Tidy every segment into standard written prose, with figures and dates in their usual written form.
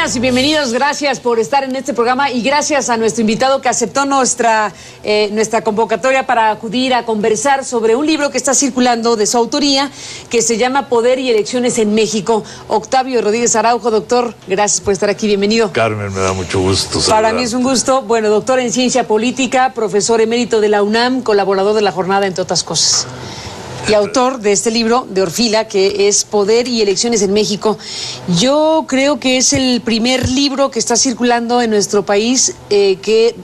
Bienvenidas y bienvenidos, gracias por estar en este programa y gracias a nuestro invitado que aceptó nuestra convocatoria para acudir a conversar sobre un libro que está circulando de su autoría, que se llama Poder y Elecciones en México. Octavio Rodríguez Araujo, doctor, gracias por estar aquí, bienvenido. Carmen, me da mucho gusto saludarte. Para mí es un gusto, bueno, doctor en Ciencia Política, profesor emérito de la UNAM, colaborador de La Jornada, entre otras cosas. Y autor de este libro, de Orfila, que es Poder y Elecciones en México. Yo creo que es el primer libro que está circulando en nuestro país que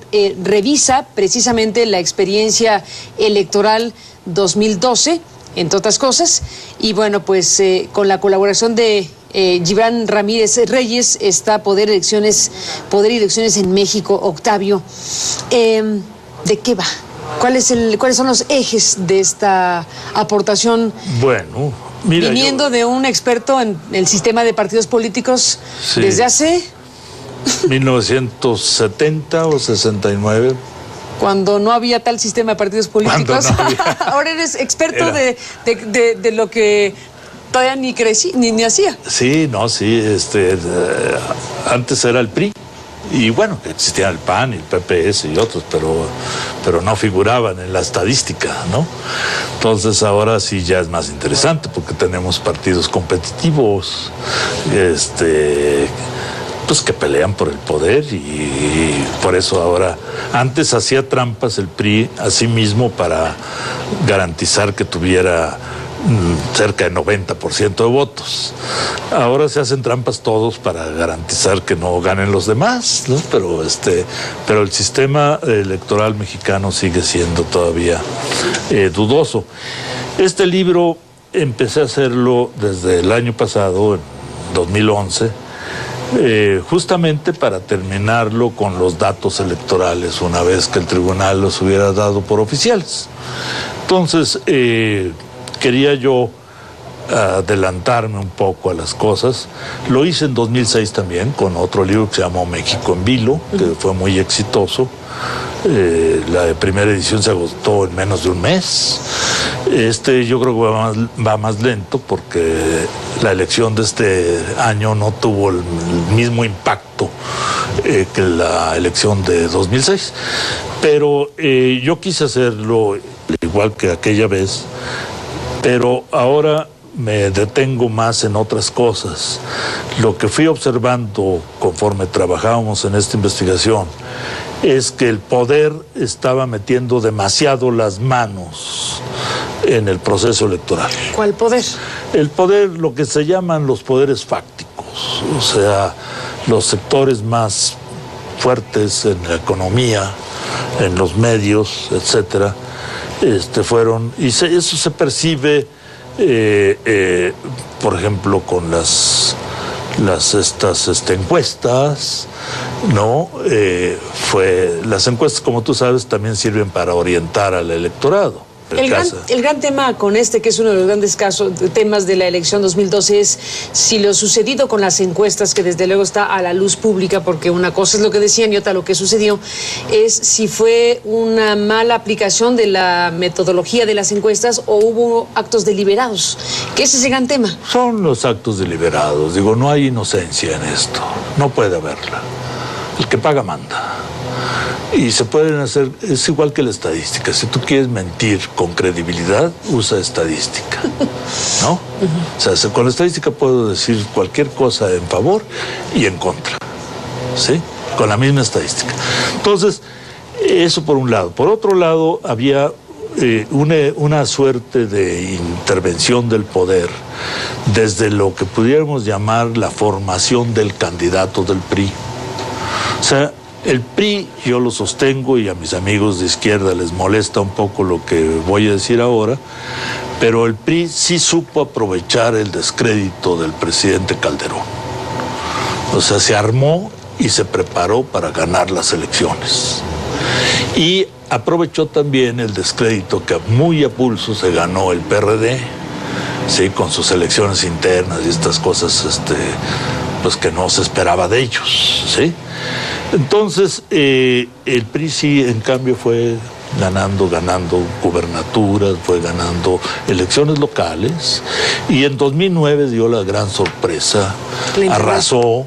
revisa precisamente la experiencia electoral 2012, entre otras cosas. Y bueno, pues con la colaboración de Gibran Ramírez Reyes está Poder y Elecciones en México. Octavio, ¿de qué va? ¿Cuáles son los ejes de esta aportación? Bueno, mira, viniendo de un experto en el sistema de partidos políticos, sí, desde hace 1970 o 69. Cuando no había tal sistema de partidos políticos. No había. Ahora eres experto de lo que todavía ni hacía. Sí, no, sí, antes era el PRI. Y bueno, existían el PAN y el PPS y otros, pero no figuraban en la estadística, ¿no? Entonces ahora sí ya es más interesante porque tenemos partidos competitivos, pues que pelean por el poder y por eso ahora, antes hacía trampas el PRI a sí mismo para garantizar que tuviera cerca de 90% de votos. Ahora se hacen trampas todos para garantizar que no ganen los demás, ¿no? Pero el sistema electoral mexicano sigue siendo todavía dudoso. Este libro empecé a hacerlo desde el año pasado, en 2011, justamente para terminarlo con los datos electorales una vez que el tribunal los hubiera dado por oficiales. Entonces, quería yo adelantarme un poco a las cosas. Lo hice en 2006 también con otro libro que se llamó México en Vilo, que fue muy exitoso. La primera edición se agotó en menos de un mes. Yo creo que va más lento porque la elección de este año no tuvo el mismo impacto que la elección de 2006. Pero yo quise hacerlo igual que aquella vez, pero ahora me detengo más en otras cosas. Lo que fui observando conforme trabajábamos en esta investigación es que el poder estaba metiendo demasiado las manos en el proceso electoral. ¿Cuál poder? El poder, lo que se llaman los poderes fácticos, o sea, los sectores más fuertes en la economía, en los medios, etcétera. Fueron, y eso se percibe, por ejemplo, con las encuestas, ¿no? Las encuestas, como tú sabes, también sirven para orientar al electorado. El gran tema con que es uno de los grandes temas de la elección 2012 es si lo sucedido con las encuestas, que desde luego está a la luz pública, porque una cosa es lo que decían y otra lo que sucedió, es si fue una mala aplicación de la metodología de las encuestas o hubo actos deliberados, que ese es el gran tema. Son los actos deliberados, digo, no hay inocencia en esto, no puede haberla. El que paga manda. Y se pueden hacer, es igual que la estadística. Si tú quieres mentir con credibilidad, usa estadística, ¿no? O sea, con la estadística puedo decir cualquier cosa en favor y en contra, ¿sí? Con la misma estadística. Entonces, eso por un lado. Por otro lado, había una suerte de intervención del poder desde lo que pudiéramos llamar la formación del candidato del PRI. O sea, el PRI, yo lo sostengo y a mis amigos de izquierda les molesta un poco lo que voy a decir ahora, pero el PRI sí supo aprovechar el descrédito del presidente Calderón. O sea, se armó y se preparó para ganar las elecciones. Y aprovechó también el descrédito que muy a pulso se ganó el PRD, ¿sí? Con sus elecciones internas y estas cosas pues que no se esperaba de ellos, ¿sí? Entonces, el PRI sí, en cambio, fue ganando gubernaturas, fue ganando elecciones locales, y en 2009 dio la gran sorpresa, arrasó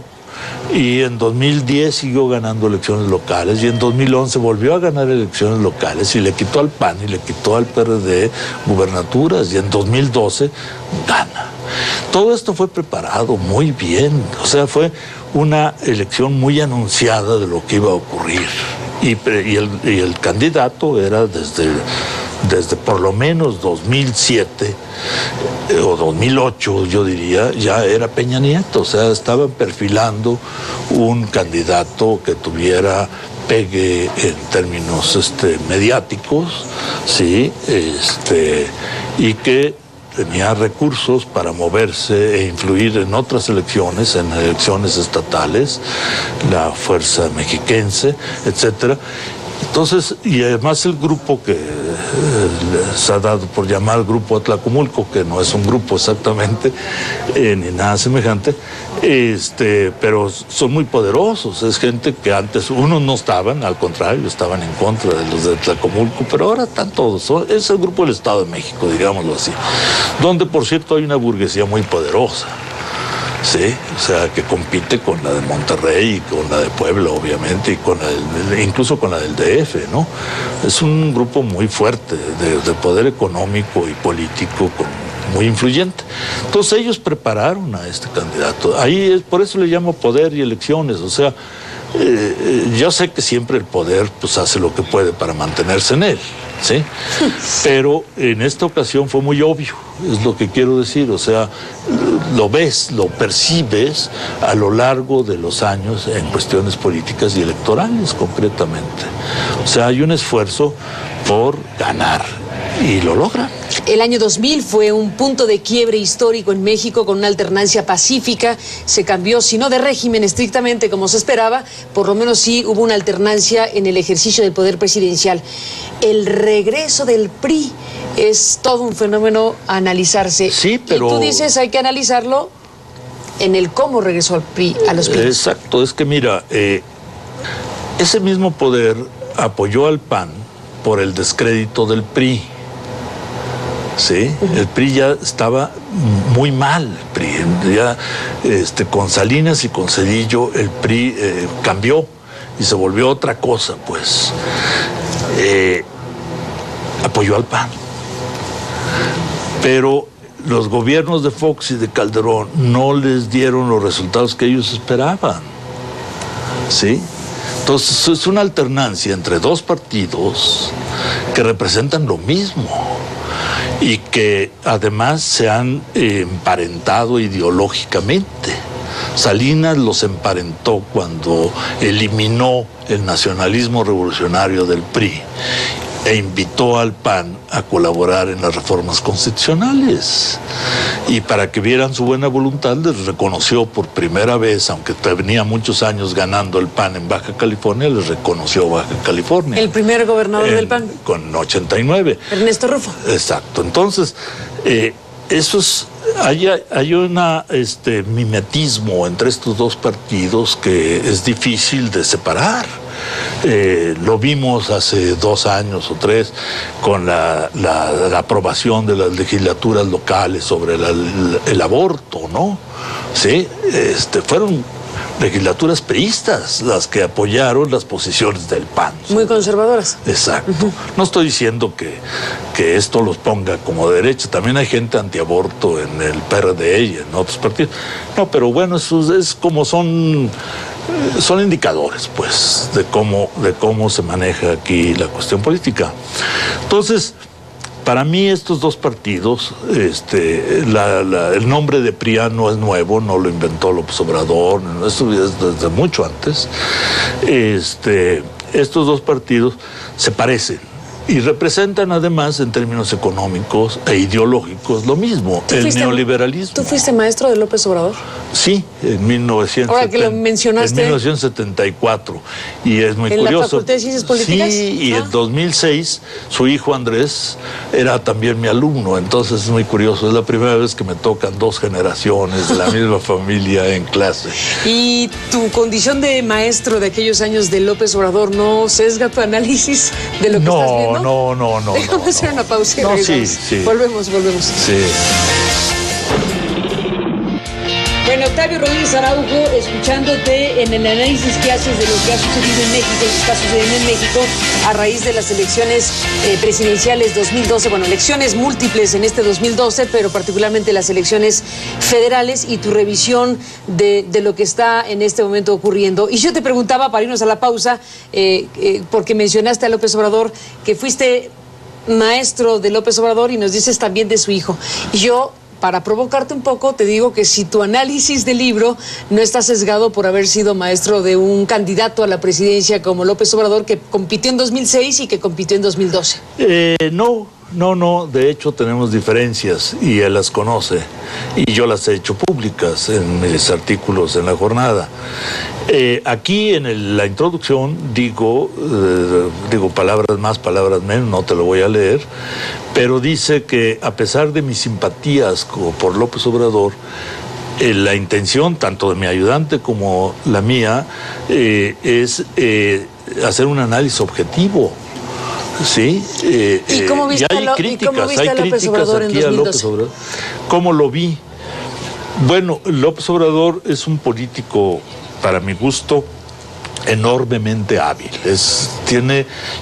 Y en 2010 siguió ganando elecciones locales y en 2011 volvió a ganar elecciones locales y le quitó al PAN y le quitó al PRD gubernaturas y en 2012 gana. Todo esto fue preparado muy bien, o sea, fue una elección muy anunciada de lo que iba a ocurrir. Y el candidato era desde por lo menos 2007 o 2008, yo diría, ya era Peña Nieto. O sea, estaban perfilando un candidato que tuviera pegue en términos mediáticos, ¿sí? Y que tenía recursos para moverse e influir en otras elecciones, en elecciones estatales, la Fuerza Mexiquense, etcétera. Entonces, y además el grupo que se ha dado por llamar Grupo Atlacomulco, que no es un grupo exactamente, ni nada semejante, pero son muy poderosos. Es gente que antes unos no estaban, al contrario, estaban en contra de los de Atlacomulco, pero ahora están todos. Es el Grupo del Estado de México, digámoslo así, donde, por cierto, hay una burguesía muy poderosa. Sí, o sea, que compite con la de Monterrey y con la de Puebla, obviamente, y incluso con la del DF, ¿no? Es un grupo muy fuerte, de poder económico y político, muy influyente. Entonces ellos prepararon a este candidato. Por eso le llamo poder y elecciones, o sea, yo sé que siempre el poder pues hace lo que puede para mantenerse en él, ¿sí? Pero en esta ocasión fue muy obvio, es lo que quiero decir, o sea, lo ves, lo percibes a lo largo de los años en cuestiones políticas y electorales, concretamente. O sea, hay un esfuerzo por ganar y lo logran. El año 2000 fue un punto de quiebre histórico en México con una alternancia pacífica. Se cambió, si no de régimen estrictamente como se esperaba, por lo menos sí hubo una alternancia en el ejercicio del poder presidencial. El regreso del PRI es todo un fenómeno a analizarse. Sí, pero... Y tú dices, hay que analizarlo en el cómo regresó al PRI, a los PRI. Exacto, es que mira, ese mismo poder apoyó al PAN por el descrédito del PRI. Sí, el PRI ya estaba muy mal, el PRI, ya con Salinas y con Zedillo el PRI cambió y se volvió otra cosa, pues. Apoyó al PAN, pero los gobiernos de Fox y de Calderón no les dieron los resultados que ellos esperaban, ¿sí? Entonces es una alternancia entre dos partidos que representan lo mismo y que además se han emparentado ideológicamente. Salinas los emparentó cuando eliminó el nacionalismo revolucionario del PRI e invitó al PAN a colaborar en las reformas constitucionales. Y para que vieran su buena voluntad, les reconoció por primera vez, aunque tenía muchos años ganando el PAN en Baja California, les reconoció Baja California. El primer gobernador del PAN. Con 89. Ernesto Rufo. Exacto. Entonces, eso es... Hay un mimetismo entre estos dos partidos que es difícil de separar. Lo vimos hace 2 años o 3 con la aprobación de las legislaturas locales sobre el aborto, ¿no? Sí, fueron legislaturas priistas las que apoyaron las posiciones del PAN. Muy conservadoras. Exacto. No estoy diciendo que esto los ponga como derecha. También hay gente antiaborto en el PRD y en otros partidos. No, pero bueno, eso es como son indicadores, pues, de cómo se maneja aquí la cuestión política. Entonces, para mí estos dos partidos, el nombre de PRIAN no es nuevo, no lo inventó López Obrador, eso es desde mucho antes. Estos dos partidos se parecen y representan además en términos económicos e ideológicos lo mismo, el neoliberalismo. ¿Tú fuiste maestro de López Obrador? Sí, en 1970. Ahora que lo mencionaste. En 1974. Y es muy curioso. ¿En la Facultad de Ciencias Políticas? Sí, y en 2006 su hijo Andrés era también mi alumno. Entonces es muy curioso. Es la primera vez que me tocan 2 generaciones de la misma familia en clase. ¿Y tu condición de maestro de aquellos años de López Obrador no sesga tu análisis de lo que estás viendo? No. Déjame hacer una pausa y sí. Volvemos. Sí. Bueno, Octavio Rodríguez Araujo, escuchándote en el análisis que haces de lo que ha sucedido en México y está sucediendo en México a raíz de las elecciones presidenciales 2012, bueno, elecciones múltiples en este 2012, pero particularmente las elecciones federales y tu revisión de lo que está en este momento ocurriendo. Y yo te preguntaba, para irnos a la pausa, porque mencionaste a López Obrador, que fuiste maestro de López Obrador y nos dices también de su hijo. Y yo, para provocarte un poco, te digo que si tu análisis del libro no está sesgado por haber sido maestro de un candidato a la presidencia como López Obrador, que compitió en 2006 y que compitió en 2012. No, de hecho tenemos diferencias y él las conoce y yo las he hecho públicas en mis artículos en La Jornada. Aquí en la introducción digo palabras más, palabras menos, no te lo voy a leer, pero dice que a pesar de mis simpatías por López Obrador, la intención tanto de mi ayudante como la mía es hacer un análisis objetivo. Sí, ¿Y cómo viste hay críticas aquí a López Obrador. ¿Cómo lo vi? Bueno, López Obrador es un político, para mi gusto, enormemente hábil.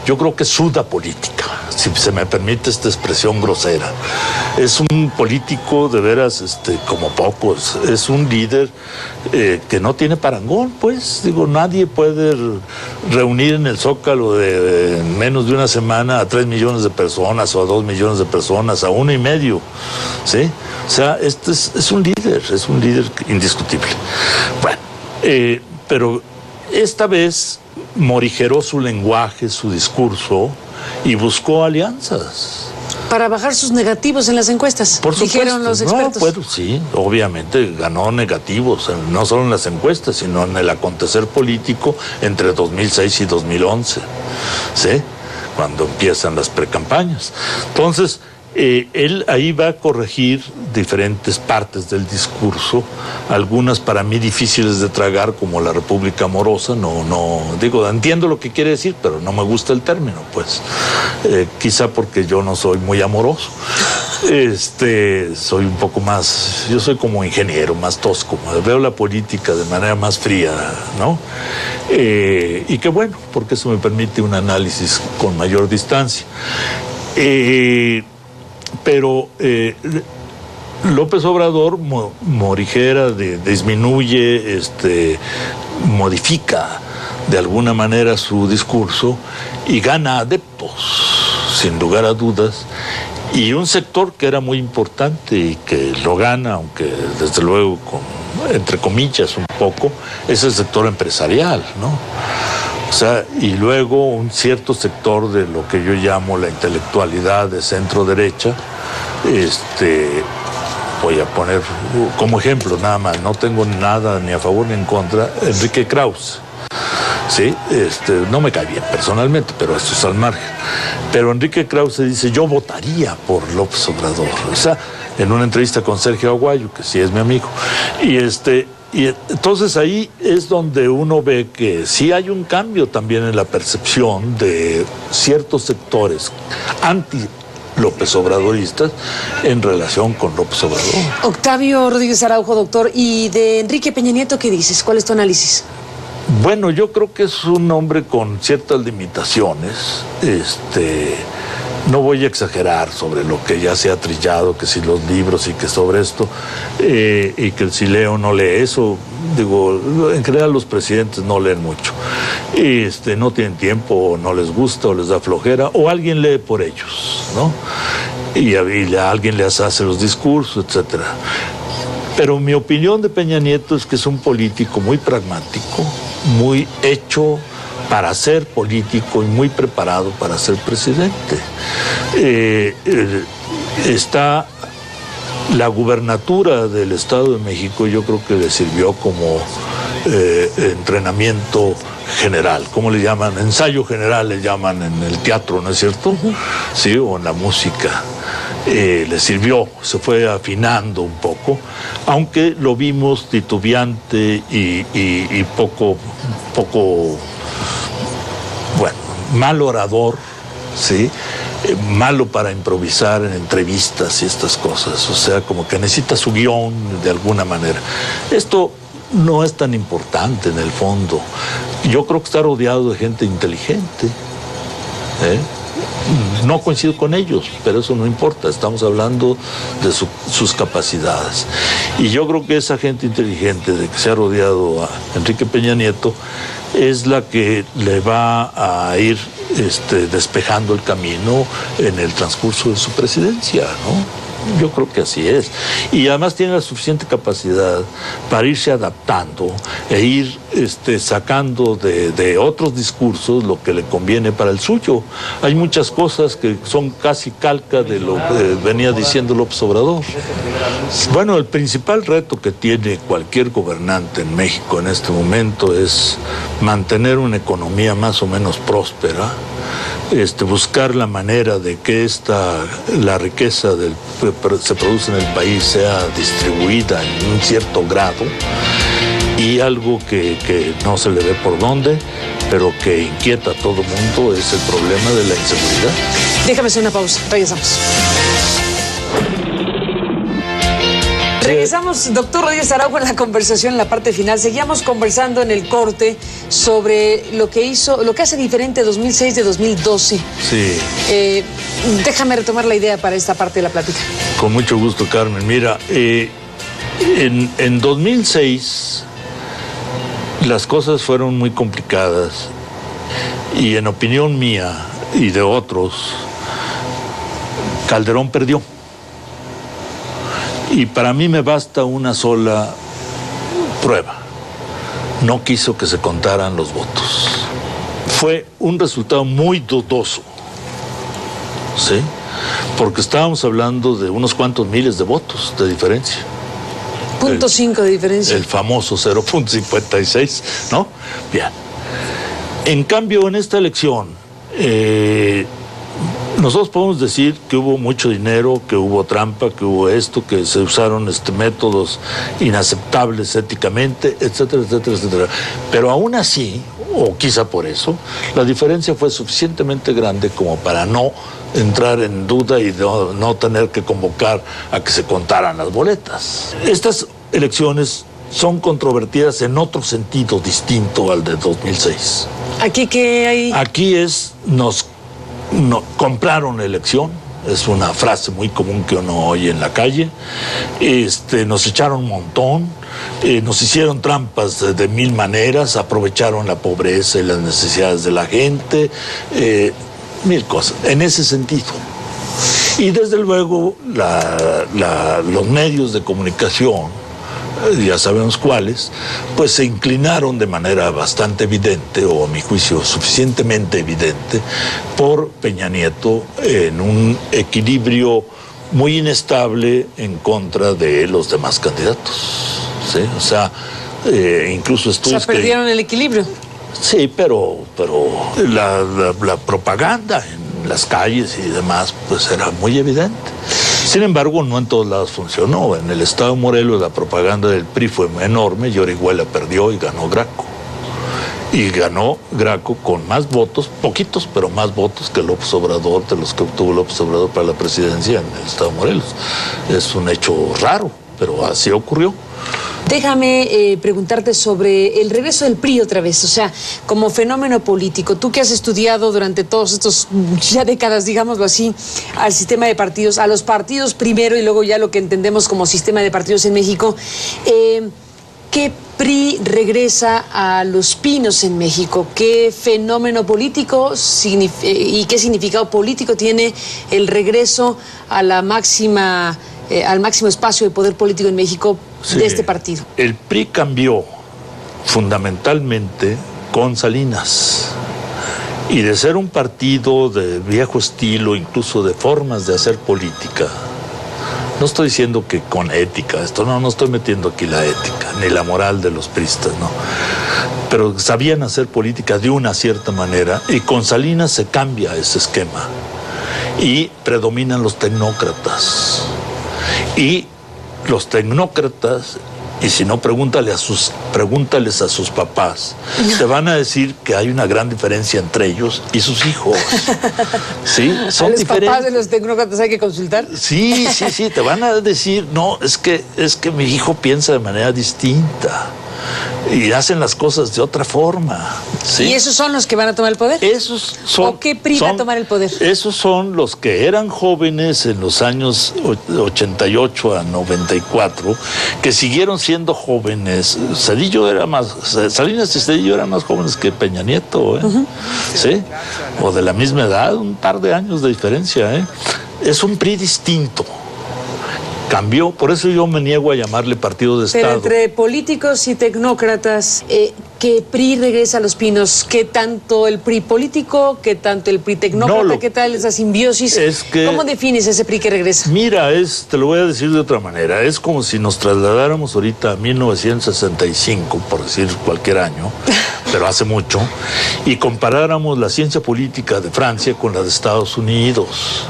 Yo creo que suda política, si se me permite esta expresión grosera. Es un político de veras como pocos. Es un líder que no tiene parangón, pues. Nadie puede reunir en el Zócalo de menos de una semana a 3 millones de personas o a 2 millones de personas, a 1,5 millones, ¿sí? O sea, es un líder indiscutible. Bueno, pero esta vez morigeró su lenguaje, su discurso y buscó alianzas. Para bajar sus negativos en las encuestas, por supuesto, dijeron los expertos. Sí, obviamente ganó negativos, no solo en las encuestas, sino en el acontecer político entre 2006 y 2011, ¿sí? Cuando empiezan las precampañas. Entonces, él ahí va a corregir diferentes partes del discurso, algunas para mí difíciles de tragar, como la República Amorosa. Entiendo lo que quiere decir, pero no me gusta el término, pues. Quizá porque yo no soy muy amoroso. Soy un poco más, yo soy como ingeniero, más tosco, veo la política de manera más fría, ¿no? Y qué bueno, porque eso me permite un análisis con mayor distancia. Pero López Obrador morigera, disminuye, modifica de alguna manera su discurso y gana adeptos, sin lugar a dudas, y un sector que era muy importante y que lo gana, aunque desde luego entre comillas un poco, es el sector empresarial, ¿no? O sea, y luego un cierto sector de lo que yo llamo la intelectualidad de centro-derecha, voy a poner como ejemplo nada más, no tengo nada ni a favor ni en contra, Enrique Krause, ¿sí? No me cae bien personalmente, pero esto es al margen. Pero Enrique Krause dice, yo votaría por López Obrador, o sea, en una entrevista con Sergio Aguayo, que sí es mi amigo, y entonces ahí es donde uno ve que sí hay un cambio también en la percepción de ciertos sectores anti-López Obradoristas en relación con López Obrador. Octavio Rodríguez Araujo, doctor, ¿y de Enrique Peña Nieto qué dices? ¿Cuál es tu análisis? Bueno, yo creo que es un hombre con ciertas limitaciones. No voy a exagerar sobre lo que ya se ha trillado, que si los libros y que sobre esto, y que si leo o no lee eso. En general los presidentes no leen mucho. No tienen tiempo, o no les gusta, o les da flojera, o alguien lee por ellos, ¿no? Y alguien les hace los discursos, etcétera. Pero mi opinión de Peña Nieto es que es un político muy pragmático, muy hecho para ser político y muy preparado para ser presidente. Está la gubernatura del Estado de México, yo creo que le sirvió como entrenamiento general, ¿cómo le llaman? Ensayo general le llaman en el teatro, ¿no es cierto? Sí, o en la música. Le sirvió, se fue afinando un poco, aunque lo vimos titubeante y poco, bueno, mal orador, ¿sí? malo para improvisar en entrevistas y estas cosas, o sea, como que necesita su guión de alguna manera. Esto no es tan importante en el fondo. Yo creo que está rodeado de gente inteligente, No coincido con ellos, pero eso no importa, estamos hablando de sus capacidades. Y yo creo que esa gente inteligente de que se ha rodeado a Enrique Peña Nieto es la que le va a ir despejando el camino en el transcurso de su presidencia, ¿no? Yo creo que así es. Y además tiene la suficiente capacidad para irse adaptando e ir sacando de otros discursos lo que le conviene para el suyo. Hay muchas cosas que son casi calca de lo que venía diciendo López Obrador. Bueno, el principal reto que tiene cualquier gobernante en México en este momento es mantener una economía más o menos próspera, buscar la manera de que la riqueza que se produce en el país sea distribuida en un cierto grado, y algo que no se le ve por dónde, pero que inquieta a todo mundo, es el problema de la inseguridad. Déjame hacer una pausa, regresamos. Regresamos, doctor Rodríguez Araujo, en la conversación en la parte final. Seguíamos conversando en el corte sobre lo que hace diferente 2006 de 2012. Sí. Déjame retomar la idea para esta parte de la plática. Con mucho gusto, Carmen. Mira, en 2006 las cosas fueron muy complicadas y, en opinión mía y de otros, Calderón perdió. Y para mí me basta una sola prueba. No quiso que se contaran los votos. Fue un resultado muy dudoso, ¿sí? Porque estábamos hablando de unos cuantos miles de votos de diferencia. 0.5 de diferencia. El famoso 0.56, ¿no? Bien. En cambio, en esta elección, nosotros podemos decir que hubo mucho dinero, que hubo trampa, que hubo esto, que se usaron métodos inaceptables éticamente, etcétera, etcétera, etcétera. Pero aún así, o quizá por eso, la diferencia fue suficientemente grande como para no entrar en duda y no tener que convocar a que se contaran las boletas. Estas elecciones son controvertidas en otro sentido distinto al de 2006. ¿Aquí qué hay? Aquí compraron la elección, es una frase muy común que uno oye en la calle. Nos echaron un montón, nos hicieron trampas de mil maneras, aprovecharon la pobreza y las necesidades de la gente, mil cosas, en ese sentido. Y desde luego los medios de comunicación, ya sabemos cuáles, pues se inclinaron de manera bastante evidente, o a mi juicio suficientemente evidente, por Peña Nieto en un equilibrio muy inestable en contra de los demás candidatos, ¿sí? O sea, incluso estudios perdieron el equilibrio. Sí, pero la propaganda en las calles y demás, pues era muy evidente. Sin embargo, no en todos lados funcionó. En el estado de Morelos la propaganda del PRI fue enorme, y Orihuela perdió y ganó Graco. Y ganó Graco con más votos, poquitos, pero más votos que López Obrador, de los que obtuvo López Obrador para la presidencia en el estado de Morelos. Es un hecho raro, pero así ocurrió. Déjame preguntarte sobre el regreso del PRI otra vez, o sea, como fenómeno político. Tú que has estudiado durante todos estos ya décadas, digámoslo así, al sistema de partidos, a los partidos primero y luego ya lo que entendemos como sistema de partidos en México, ¿qué PRI regresa a Los Pinos en México? ¿Qué fenómeno político y qué significado político tiene el regreso a la máxima... al máximo espacio de poder político en México de este partido? El PRI cambió fundamentalmente con Salinas, y de ser un partido de viejo estilo, incluso de formas de hacer política, no estoy diciendo que con ética, no estoy metiendo aquí la ética, ni la moral de los priistas, no, pero sabían hacer política de una cierta manera, y con Salinas se cambia ese esquema, y predominan los tecnócratas. Y los tecnócratas Y si no, pregúntales a sus papás. Te van a decir que hay una gran diferencia entre ellos y sus hijos. ¿Sí? Son ¿A los diferentes. papás de los tecnócratas hay que consultar? Sí, te van a decir, no, es que mi hijo piensa de manera distinta y hacen las cosas de otra forma. ¿Sí? ¿Y esos son los que van a tomar el poder? Esos son, ¿O qué PRI va a tomar el poder? Esos son los que eran jóvenes en los años 88 a 94, que siguieron siendo jóvenes. Salinas y Cedillo eran más jóvenes que Peña Nieto, ¿sí? O de la misma edad, un par de años de diferencia, Es un PRI distinto. Cambió, por eso yo me niego a llamarle partido de Estado. Pero entre políticos y tecnócratas, ¿qué PRI regresa a Los Pinos? ¿Qué tanto el PRI político? ¿Qué tanto el PRI tecnócrata? ¿Qué tal esa simbiosis? ¿Cómo defines ese PRI que regresa? Mira, te lo voy a decir de otra manera. Es como si nos trasladáramos ahorita a 1965, por decir cualquier año, pero hace mucho, y comparáramos la ciencia política de Francia con la de Estados Unidos.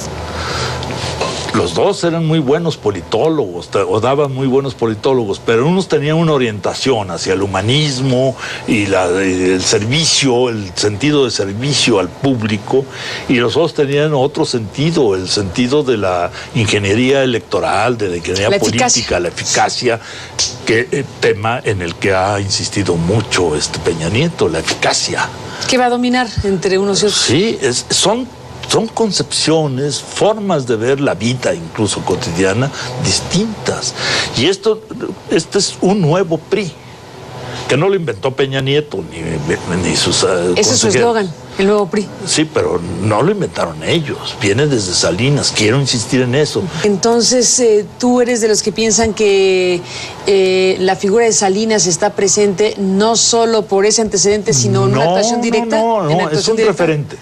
Los dos eran muy buenos politólogos, o daban muy buenos politólogos, pero unos tenían una orientación hacia el humanismo y el servicio, el sentido de servicio al público, y los otros tenían otro sentido, el sentido de la ingeniería electoral, de la ingeniería política, la eficacia, tema en el que ha insistido mucho Peña Nieto, la eficacia. ¿Qué va a dominar entre unos y otros? Sí, son concepciones, formas de ver la vida, incluso cotidiana, distintas. Y este es un nuevo PRI, que no lo inventó Peña Nieto, ni sus Ese es su eslogan, el nuevo PRI. Sí, pero no lo inventaron ellos, viene desde Salinas, quiero insistir en eso. Entonces, tú eres de los que piensan que la figura de Salinas está presente no solo por ese antecedente, sino en una actuación directa. No, es un referente.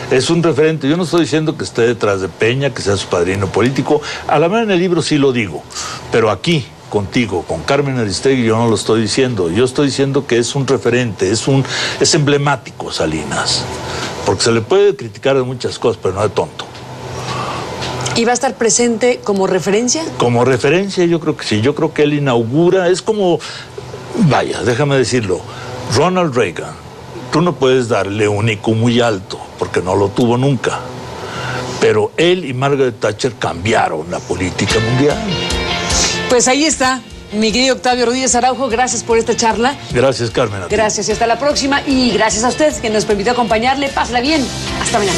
Es un referente. Yo no estoy diciendo que esté detrás de Peña, que sea su padrino político. A la mera en el libro sí lo digo. Pero aquí, contigo, con Carmen Aristegui, yo no lo estoy diciendo. Yo estoy diciendo que es un referente, es emblemático Salinas. Porque se le puede criticar de muchas cosas, pero no de tonto. ¿Y va a estar presente como referencia? Como referencia, yo creo que sí. Yo creo que él inaugura, es como, vaya, déjame decirlo, Ronald Reagan. Tú no puedes darle un IQ muy alto, porque no lo tuvo nunca. Pero él y Margaret Thatcher cambiaron la política mundial. Pues ahí está, mi querido Octavio Rodríguez Araujo, gracias por esta charla. Gracias, Carmen. Gracias y hasta la próxima. Y gracias a usted que nos permitió acompañarle. Pásala bien. Hasta mañana.